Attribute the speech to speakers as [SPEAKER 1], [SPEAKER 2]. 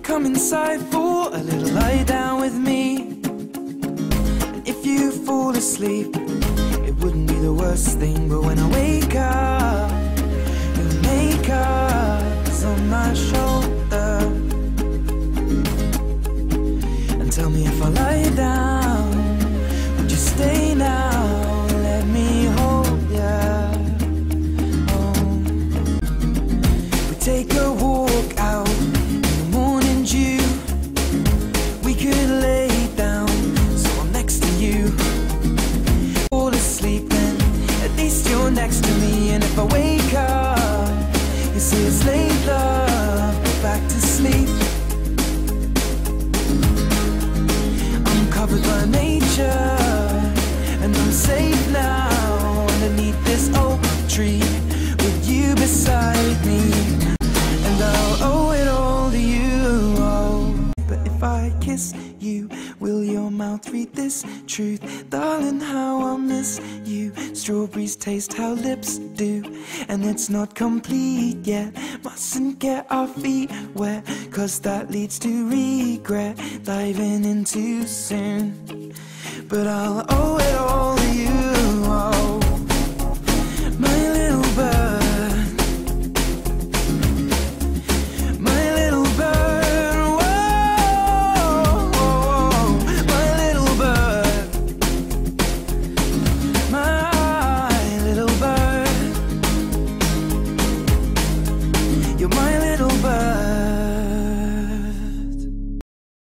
[SPEAKER 1] come inside for a little lie down with me. And if you fall asleep, it wouldn't be the worst thing. But when I wake up, your makeup's on my shoulder. And tell me if I lie down, would you stay now? Let me hold ya. Oh. We take a walk out in the morning dew. We could lay down so I'm next to you. Fall asleep and at least you're next to me. And if I wake up, you say it's late, love, go back to sleep. I'm covered by nature and I'm safe now underneath this oak tree with you beside me. And I'll owe it all to you, oh. But if I kiss you, will your mouth read this truth? Darling, how I miss you. Strawberries taste how lips do, and it's not complete yet. Mustn't get our feet wet, cause that leads to regret. Diving in too soon, but I'll owe it all to you.